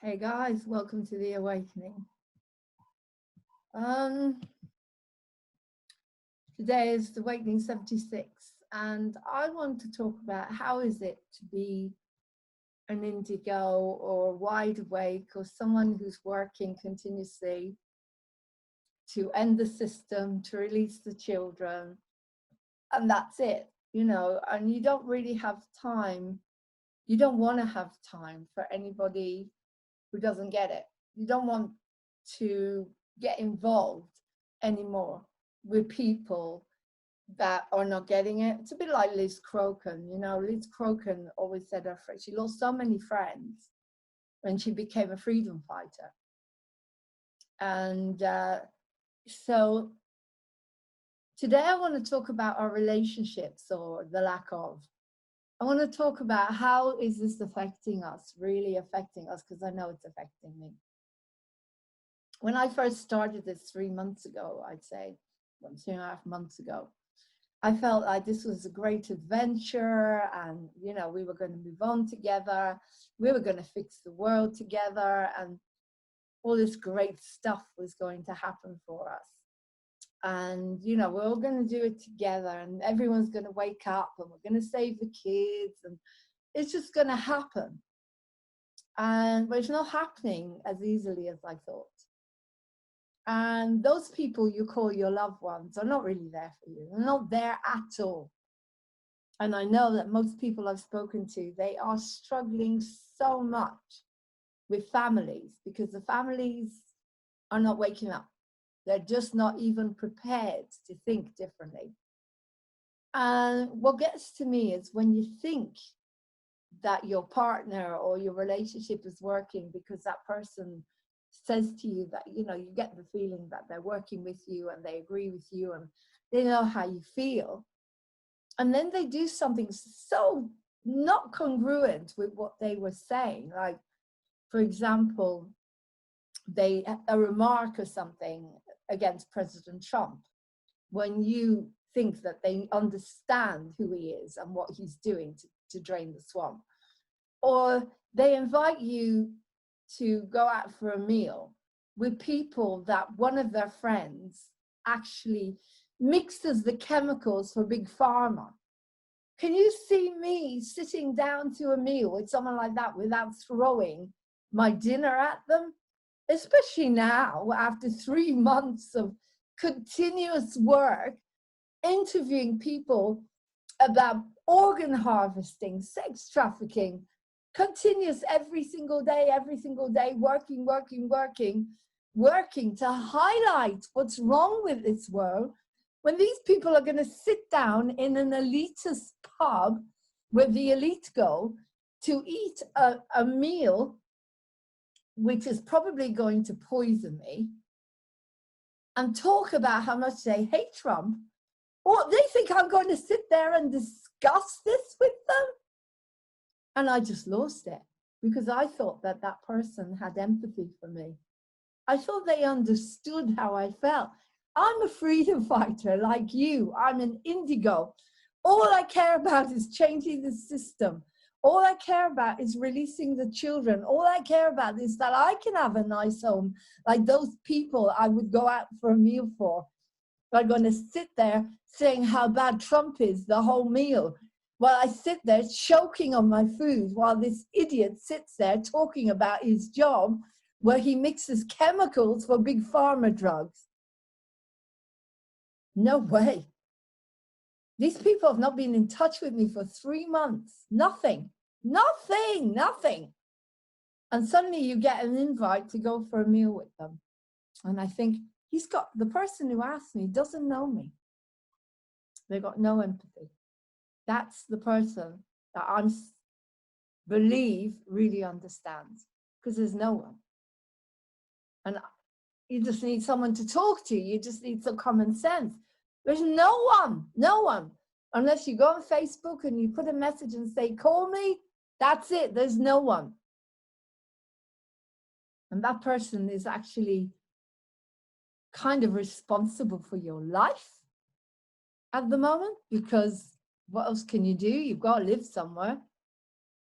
Hey guys, welcome to the awakening. Um, Today is the awakening 76, and I want to talk about how is it to be an indigo or wide awake or someone who's working continuously to end the system, to release the children, and that's it, and you don't really have time. You don't want to have time for anybody who doesn't get it. You don't want to get involved anymore with people that are not getting it. It's a bit like Liz Croken. Liz Croken always said she lost so many friends when she became a freedom fighter. And so today I want to talk about our relationships, or the lack of. I want to talk about how is this affecting us, really affecting us, because I know it's affecting me. When I first started this 3 months ago, I'd say, 2.5 months ago, I felt like this was a great adventure, and, we were going to move on together. We were going to fix the world together, and all this great stuff was going to happen for us. And, we're all going to do it together, and everyone's going to wake up, and we're going to save the kids, and it's just going to happen. But it's not happening as easily as I thought. And those people you call your loved ones are not really there for you. They're not there at all. And I know that most people I've spoken to, they are struggling so much with families, because the families are not waking up. They're just not even prepared to think differently. And what gets to me is when you think that your partner or your relationship is working because that person says to you that, you get the feeling that they're working with you and they agree with you and they know how you feel. And then they do something so not congruent with what they were saying. Like, for example, a remark or something against President Trump, when you think that they understand who he is and what he's doing to drain the swamp. Or they invite you to go out for a meal with people that one of their friends actually mixes the chemicals for Big Pharma. Can you see me sitting down to a meal with someone like that without throwing my dinner at them? Especially now, after 3 months of continuous work, interviewing people about organ harvesting, sex trafficking, continuous every single day, working to highlight what's wrong with this world, when these people are going to sit down in an elitist pub where the elite go to eat a meal which is probably going to poison me, and talk about how much they hate Trump, or they think I'm going to sit there and discuss this with them. And I just lost it, because I thought that that person had empathy for me. I thought they understood how I felt. I'm a freedom fighter like you. I'm an indigo. All I care about is changing the system. All I care about is releasing the children. All I care about is that I can have a nice home, like those people I would go out for a meal for. Are going to sit there saying how bad Trump is the whole meal, while I sit there choking on my food, while this idiot sits there talking about his job where he mixes chemicals for Big Pharma drugs. No way. These people have not been in touch with me for 3 months. Nothing. And suddenly you get an invite to go for a meal with them. And I think, the person who asked me doesn't know me. They got no empathy. That's the person that I believe really understands, because there's no one. And you just need someone to talk to. You just need some common sense. There's no one. Unless you go on Facebook and you put a message and say, call me, that's it. There's no one. And that person is actually kind of responsible for your life at the moment, because what else can you do? You've got to live somewhere.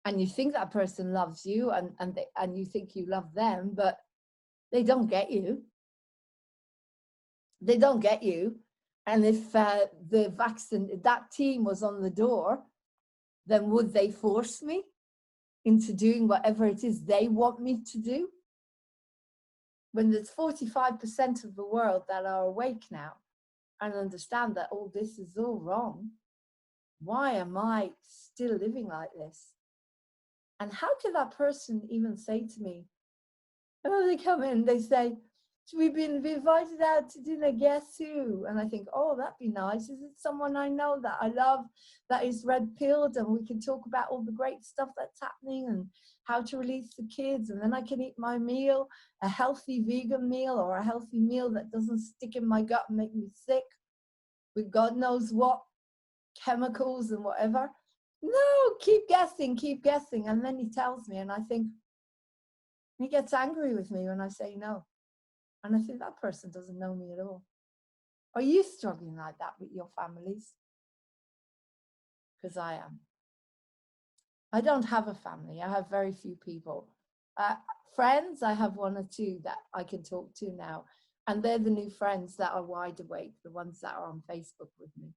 and you think that person loves you, and you think you love them, but they don't get you. They don't get you. And if the vaccine, that team was on the door, then would they force me into doing whatever it is they want me to do? When there's 45% of the world that are awake now and understand that all this is all wrong, why am I still living like this? And how can that person even say to me, oh, they come in, they say, we've been invited out to dinner, guess who? And I think, oh, that'd be nice. Is it someone I know that I love, that is red-pilled, and we can talk about all the great stuff that's happening and how to release the kids, and then I can eat my meal, a healthy vegan meal or a healthy meal that doesn't stick in my gut and make me sick with God knows what chemicals and whatever. No, keep guessing, keep guessing. And then he tells me, and I think, he gets angry with me when I say no. And I think that person doesn't know me at all. Are you struggling like that with your families? Because I am. I don't have a family. I have very few people. Friends, I have one or two that I can talk to now. And they're the new friends that are wide awake, the ones that are on Facebook with me.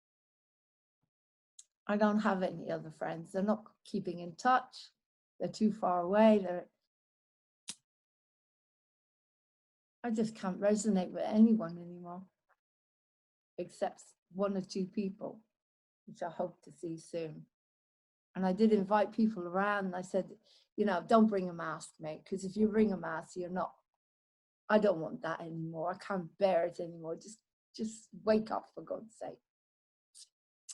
I don't have any other friends. They're not keeping in touch. They're too far away. I just can't resonate with anyone anymore, except one or two people, which I hope to see soon. And I did invite people around. And I said, you know, don't bring a mask, mate, because if you bring a mask, you're not, I don't want that anymore. I can't bear it anymore. Just wake up, for God's sake.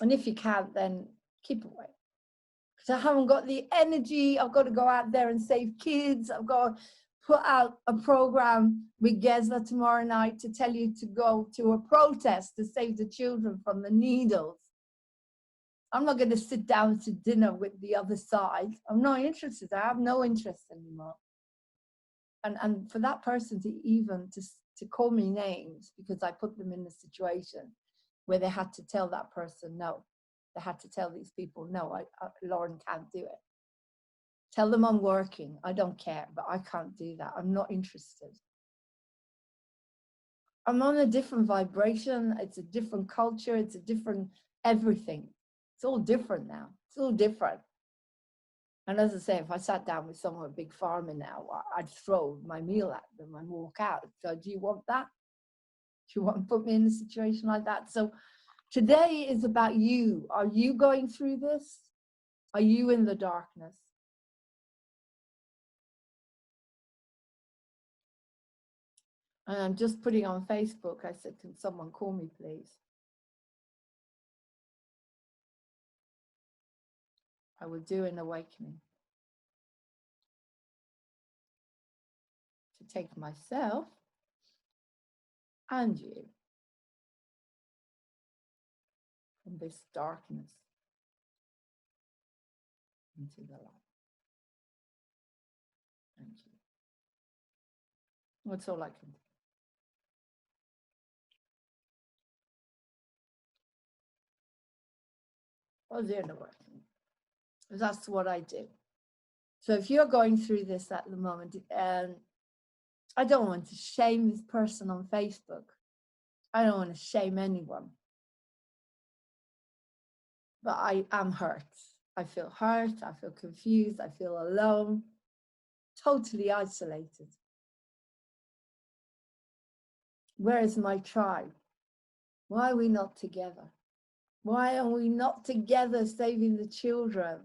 And if you can't, then keep away. Because I haven't got the energy. I've got to go out there and save kids. I've got to put out a program with Geza tomorrow night to tell you to go to a protest to save the children from the needles. I'm not going to sit down to dinner with the other side. I'm not interested. I have no interest anymore. And for that person to even to call me names because I put them in a situation where they had to tell that person no. They had to tell these people, no, Laurene can't do it. Tell them I'm working. I don't care, but I can't do that. I'm not interested. I'm on a different vibration. It's a different culture. It's a different everything. It's all different now. It's all different. And as I say, if I sat down with someone, a big farmer now, I'd throw my meal at them and walk out. So do you want that? Do you want to put me in a situation like that? So today is about you. Are you going through this? Are you in the darkness? And I'm just putting on Facebook, I said, can someone call me, please? I will do an awakening to take myself and you from this darkness into the light. Thank you. That's all I can do. I was doing the working. That's what I do. So if you're going through this at the moment, and I don't want to shame this person on Facebook. I don't want to shame anyone. But I am hurt. I feel hurt. I feel confused. I feel alone, totally isolated. Where is my tribe? Why are we not together? Why are we not together saving the children?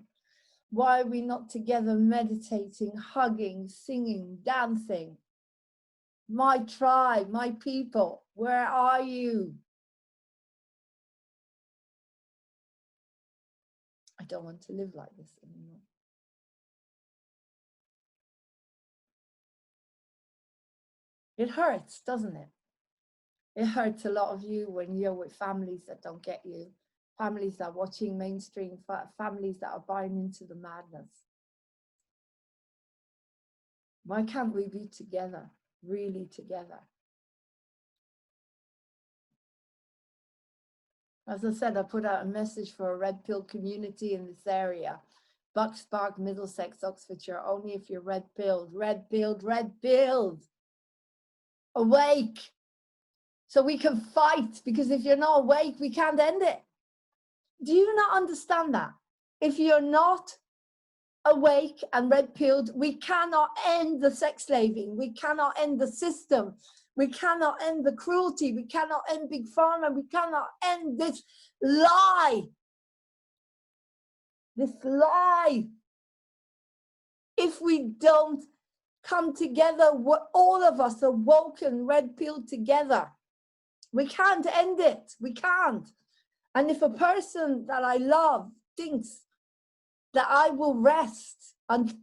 Why are we not together meditating, hugging, singing, dancing? My tribe, my people, where are you? I don't want to live like this anymore. It hurts, doesn't it? It hurts a lot of you when you're with families that don't get you, families that are watching mainstream, families that are buying into the madness. Why can't we be together, really together? As I said, I put out a message for a red pill community in this area. Bucks Park, Middlesex, Oxfordshire, only if you're red-pilled, red-pilled, red-pilled. Awake. So we can fight, because if you're not awake, we can't end it. Do you not understand that? If you're not awake and red-pilled, we cannot end the sex slaving. We cannot end the system. We cannot end the cruelty. We cannot end Big Pharma. We cannot end this lie. This lie. If we don't come together, all of us are woken, red-pilled together. We can't end it. We can't. And if a person that I love thinks that I will rest and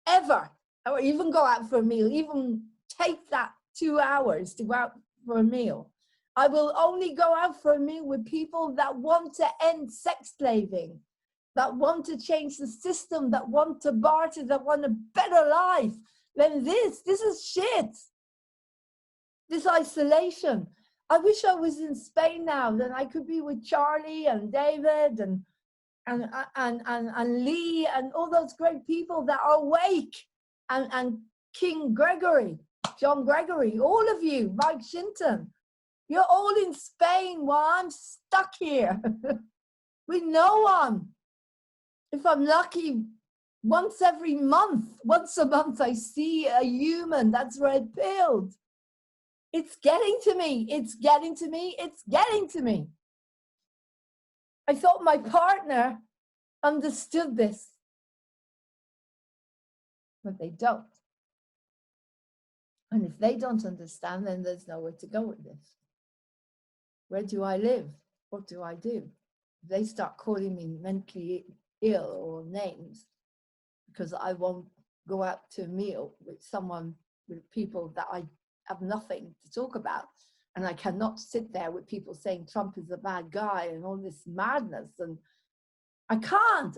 ever, or even go out for a meal, even take that 2 hours to go out for a meal, I will only go out for a meal with people that want to end sex slaving, that want to change the system, that want to barter, that want a better life than this. This is shit. This isolation. I wish I was in Spain now, then I could be with Charlie and David and Lee and all those great people that are awake, and King Gregory, John Gregory, all of you, Mike Shinton. You're all in Spain while I'm stuck here with no one. If I'm lucky, once a month I see a human that's red-pilled. It's getting to me, it's getting to me, it's getting to me. I thought my partner understood this, but they don't. And if they don't understand, then there's nowhere to go with this. Where do I live? What do I do? If they start calling me mentally ill or names because I won't go out to a meal with someone, with people that I have nothing to talk about, and I cannot sit there with people saying Trump is a bad guy and all this madness, and I can't.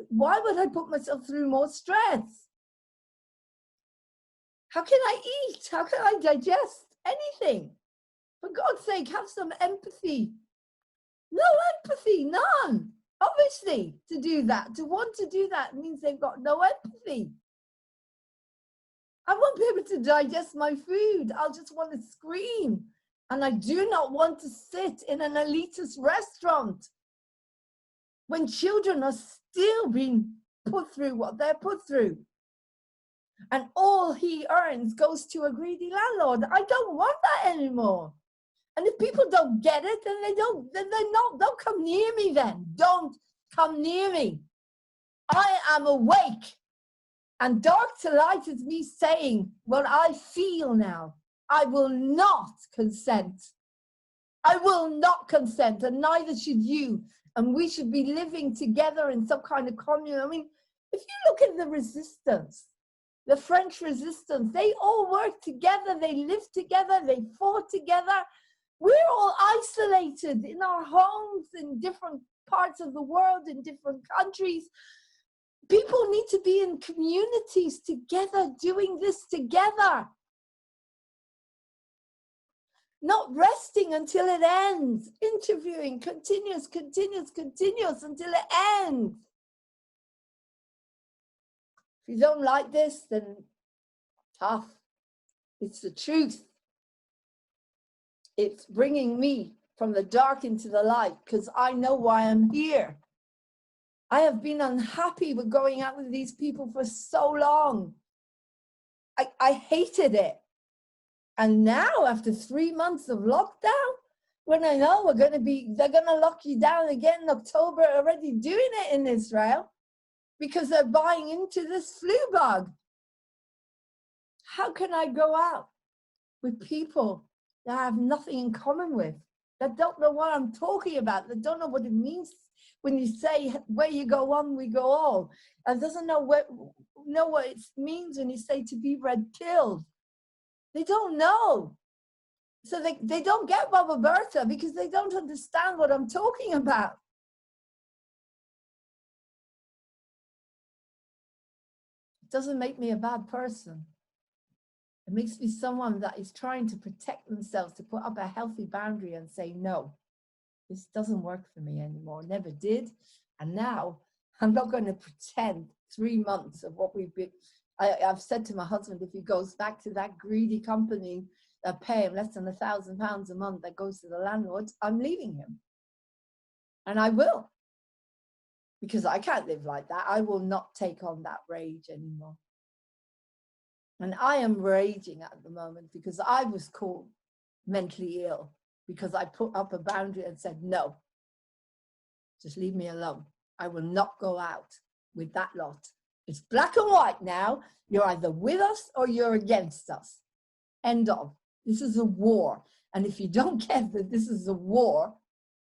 Why would I put myself through more stress? How can I eat? How can I digest anything? For God's sake, have some empathy. No empathy, none. Obviously, to do that, to want to do that means they've got no empathy. I won't be able to digest my food. I'll just want to scream. And I do not want to sit in an elitist restaurant when children are still being put through what they're put through. And all he earns goes to a greedy landlord. I don't want that anymore. And if people don't get it, then don't come near me then. Don't come near me. I am awake. And dark to light is me saying what I feel now. I will not consent. I will not consent, and neither should you. And we should be living together in some kind of commune. I mean, if you look at the resistance, the French resistance, they all worked together, they lived together, they fought together. We're all isolated in our homes, in different parts of the world, in different countries. People need to be in communities together, doing this together. Not resting until it ends. Interviewing continues until it ends. If you don't like this, then tough. It's the truth. It's bringing me from the dark into the light, because I know why I'm here. I have been unhappy with going out with these people for so long. I hated it. And now, after 3 months of lockdown, when I know they're going to lock you down again in October, already doing it in Israel, because they're buying into this flu bug. How can I go out with people that I have nothing in common with, that don't know what I'm talking about, that don't know what it means when you say, where you go one, we go all, and doesn't know what it means when you say to be red-pilled? They don't know. So they don't get Baba Bertha because they don't understand what I'm talking about. It doesn't make me a bad person. It makes me someone that is trying to protect themselves, to put up a healthy boundary and say, no, this doesn't work for me anymore, never did. And now I'm not going to pretend 3 months of what we've been. I've said to my husband, if he goes back to that greedy company that pay him less than £1,000 a month that goes to the landlords, I'm leaving him. And I will. Because I can't live like that. I will not take on that rage anymore. And I am raging at the moment because I was called mentally ill because I put up a boundary and said, no, just leave me alone. I will not go out with that lot. It's black and white now. You're either with us or you're against us. End of. This is a war. And if you don't get that this is a war,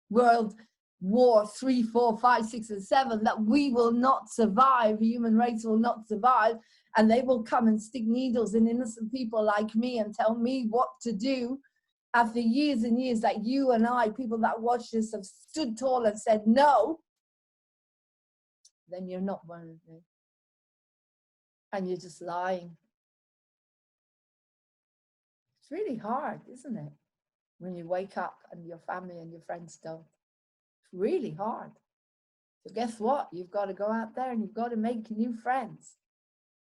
World War 3, 4, 5, 6, and 7, that we will not survive, the human race will not survive, and they will come and stick needles in innocent people like me and tell me what to do after years and years that you and I, people that watch this, have stood tall and said no, then you're not one of me. And you're just lying. It's really hard, isn't it? When you wake up and your family and your friends don't. It's really hard. So guess what? You've got to go out there and you've got to make new friends.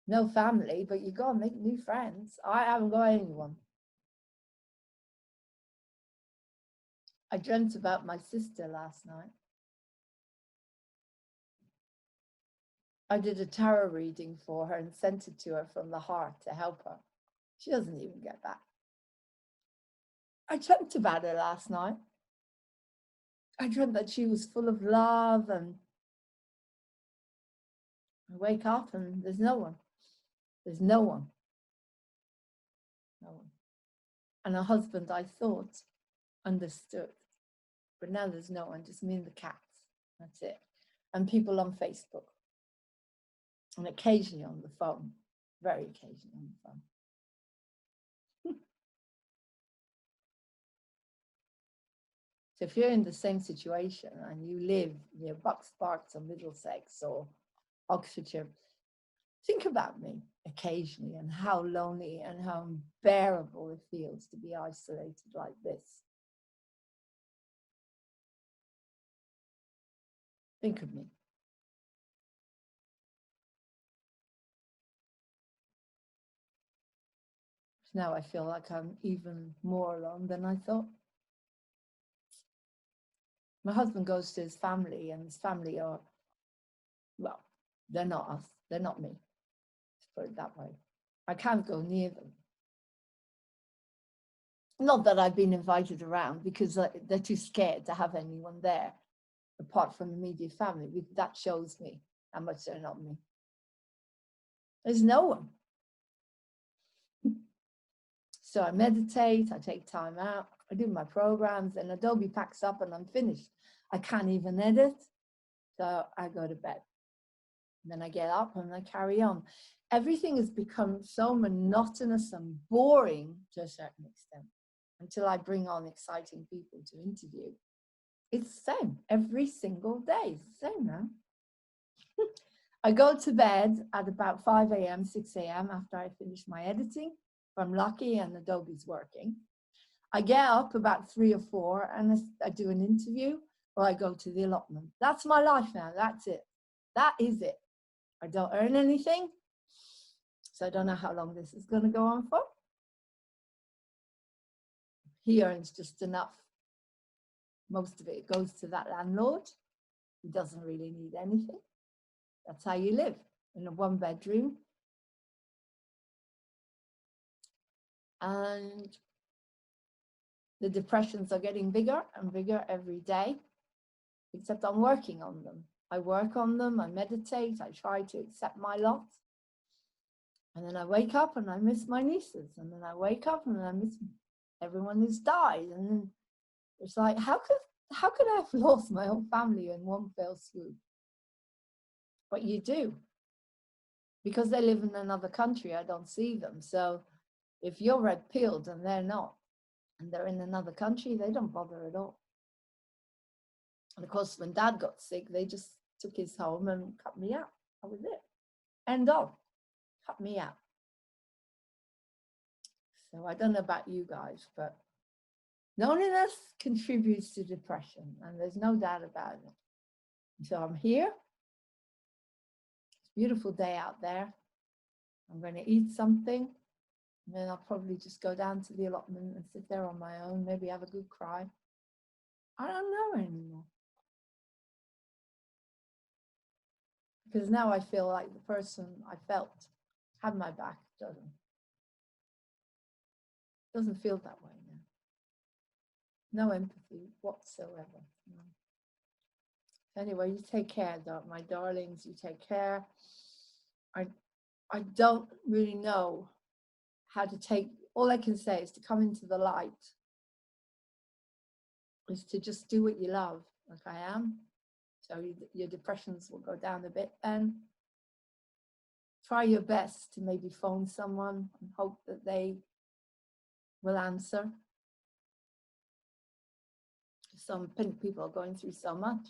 No family, but you've got to make new friends. I haven't got anyone. I dreamt about my sister last night. I did a tarot reading for her and sent it to her from the heart to help her. She doesn't even get back. I dreamt about her last night. I dreamt that she was full of love, and I wake up and there's no one. There's no one. No one. And her husband, I thought, understood. But now there's no one, just me and the cats. That's it. And people on Facebook. And occasionally on the phone. Very occasionally on the phone. So if you're in the same situation and you live near Bucks Parks or Middlesex or Oxfordshire, think about me occasionally and how lonely and how unbearable it feels to be isolated like this. Think of me. Now I feel like I'm even more alone than I thought. My husband goes to his family, and his family are, well, they're not us. They're not me. Let's put it that way. I can't go near them. Not that I've been invited around because they're too scared to have anyone there apart from the immediate family. That shows me how much they're not me. There's no one. So I meditate, I take time out, I do my programs, and Adobe packs up and I'm finished. I can't even edit, so I go to bed. And then I get up and I carry on. Everything has become so monotonous and boring to a certain extent until I bring on exciting people to interview. It's the same every single day. It's the same now. I go to bed at about 5 a.m., 6 a.m. after I finish my editing. If I'm lucky and Adobe's working. I get up about 3 or 4 and I do an interview or I go to the allotment. That's my life now. That's it. That is it. I don't earn anything. So I don't know how long this is going to go on for. He earns just enough. Most of it goes to that landlord. He doesn't really need anything. That's how you live in a 1-bedroom. And the depressions are getting bigger and bigger every day, except I'm working on them. I work on them, I meditate, I try to accept my lot. And then I wake up and I miss my nieces. And then I wake up and I miss everyone who's died. And then it's like, how could I have lost my whole family in one fell swoop? But you do. Because they live in another country, I don't see them. So if you're red-pilled and they're not, and they're in another country, they don't bother at all. And of course, when Dad got sick, they just took his home and cut me out. That was it. End of. Cut me out. So I don't know about you guys, but loneliness contributes to depression, and there's no doubt about it. So I'm here, Beautiful day out there. I'm going to eat something, and then I'll probably just go down to the allotment and sit there on my own, maybe have a good cry. I don't know anymore. Because now I feel like the person I felt had my back. Doesn't feel that way now. No empathy whatsoever. No. Anyway, you take care, my darlings. You take care. I don't really know how to take. All I can say is to come into the light. Is to just do what you love, like I am. So your depressions will go down a bit, and try your best to maybe phone someone and hope that they will answer. Some people are going through so much.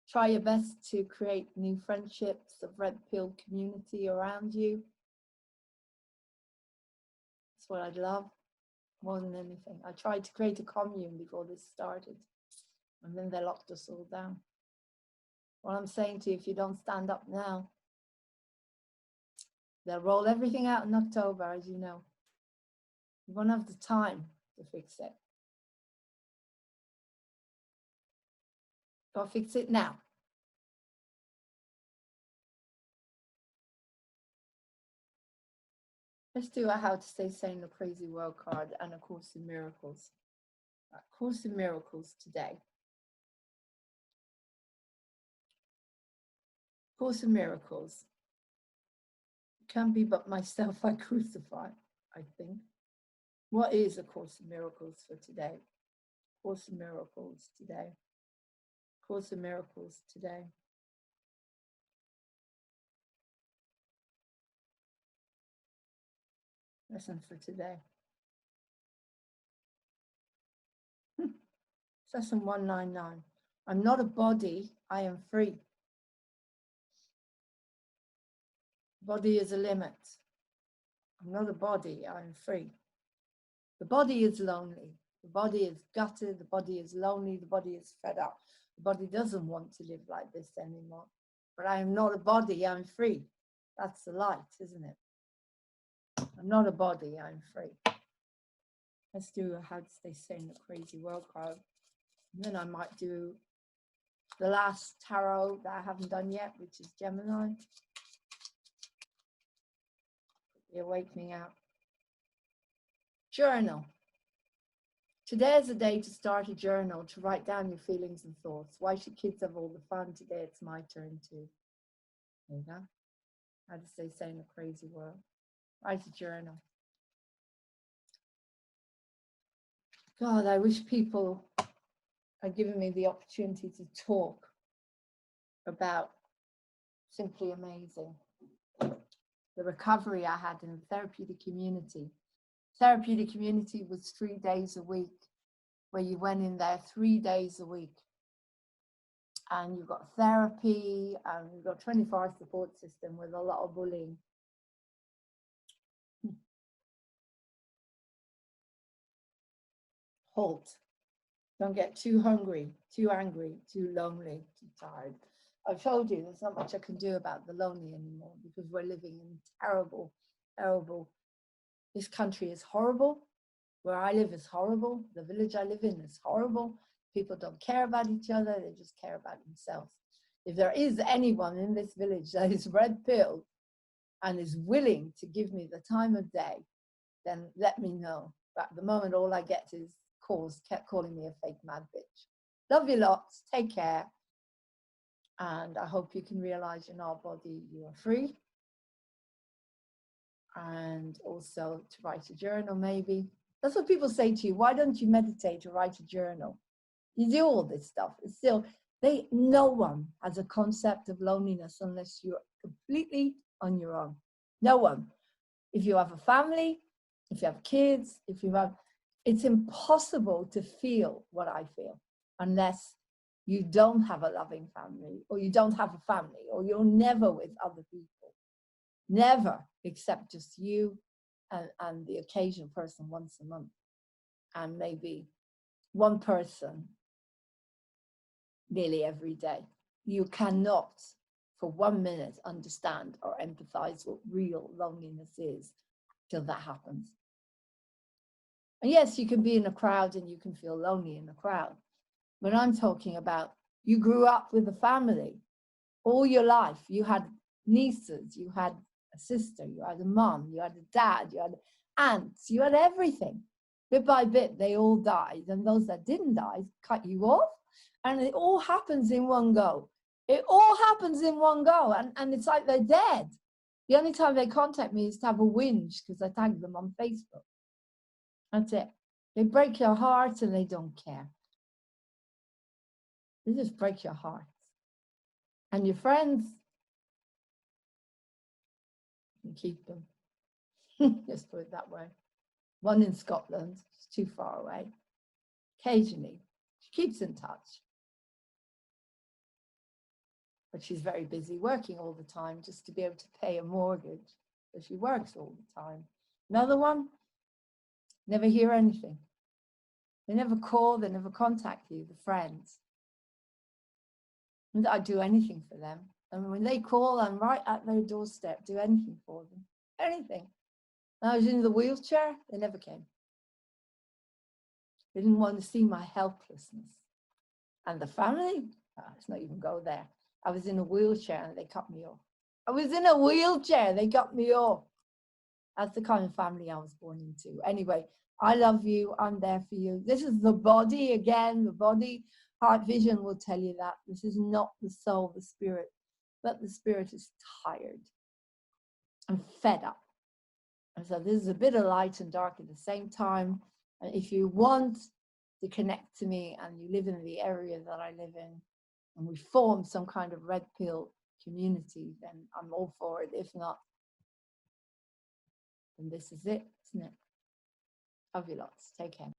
Try your best to create new friendships, a red pill community around you. That's what I'd love more than anything. I tried to create a commune before this started, and then they locked us all down. What I'm saying to you, if you don't stand up now, they'll roll everything out in October, as you know. You won't have the time to fix it. Go fix it now. Let's do a How to Stay Sane in a Crazy World card and a Course in Miracles. Course in Miracles today. Course in Miracles. Can be but myself I crucify, I think. What is a Course in Miracles for today? Course in Miracles today. Course in Miracles today. Lesson for today. Lesson 199. I'm not a body, I am free. Body is a limit. I'm not a body, I am free. The body is lonely. The body is gutted. The body is lonely. The body is fed up. The body doesn't want to live like this anymore. But I am not a body, I'm free. That's the light, isn't it? I'm not a body, I'm free. Let's do a How to Stay Sane in a Crazy World card. And then I might do the last tarot that I haven't done yet, which is Gemini. The awakening out. Journal. Today is a day to start a journal, to write down your feelings and thoughts. Why should kids have all the fun? Today it's my turn to. There you go. How to Stay Sane in a Crazy World. Write a journal. God, I wish people had given me the opportunity to talk about Simply Amazing. The recovery I had in the therapeutic community. Therapeutic community was 3 days a week, where you went in there 3 days a week. And you got therapy, and you got 24-hour support system with a lot of bullying. Halt. Don't get too hungry, too angry, too lonely, too tired. I've told you there's not much I can do about the lonely anymore, because we're living in terrible, terrible. This country is horrible. Where I live is horrible. The village I live in is horrible. People don't care about each other. They just care about themselves. If there is anyone in this village that is red pilled and is willing to give me the time of day, then let me know. But at the moment, all I get is calls, kept calling me a fake mad bitch. Love you lots. Take care. And I hope you can realize you're not a body, you are free. And also to write a journal, maybe. That's what people say to you. Why don't you meditate or write a journal? You do all this stuff. It's still, no one has a concept of loneliness unless you're completely on your own. No one. If you have a family, if you have kids, it's impossible to feel what I feel unless you don't have a loving family, or you don't have a family, or you're never with other people. Never, except just you and the occasional person once a month, and maybe one person nearly every day. You cannot for 1 minute understand or empathize what real loneliness is till that happens. And yes, you can be in a crowd and you can feel lonely in a crowd. But I'm talking about you grew up with a family all your life. You had nieces, you had a sister, you had a mom, you had a dad, you had aunts, you had everything. Bit by bit, they all died. And those that didn't die cut you off. And it all happens in one go. It all happens in one go. And it's like they're dead. The only time they contact me is to have a whinge because I tagged them on Facebook. That's it. They break your heart and they don't care. They just break your heart. And your friends, you keep them. Just put it that way. One in Scotland, it's too far away. Occasionally, she keeps in touch. But she's very busy working all the time just to be able to pay a mortgage. So she works all the time. Another one, never hear anything. They never call, they never contact you, the friends. And I do anything for them. And when they call, I'm right at their doorstep, do anything for them, anything. When I was in the wheelchair, they never came. They didn't want to see my helplessness. And the family, let's not even go there. I was in a wheelchair and they cut me off. I was in a wheelchair, they cut me off. That's the kind of family I was born into. Anyway, I love you, I'm there for you. This is the body again, the body. Heart vision will tell you that. This is not the soul, the spirit, but the spirit is tired and fed up. And so this is a bit of light and dark at the same time. And if you want to connect to me and you live in the area that I live in, and we form some kind of red pill community, then I'm all for it. If not, then this is it, isn't it? Love you lots. Take care.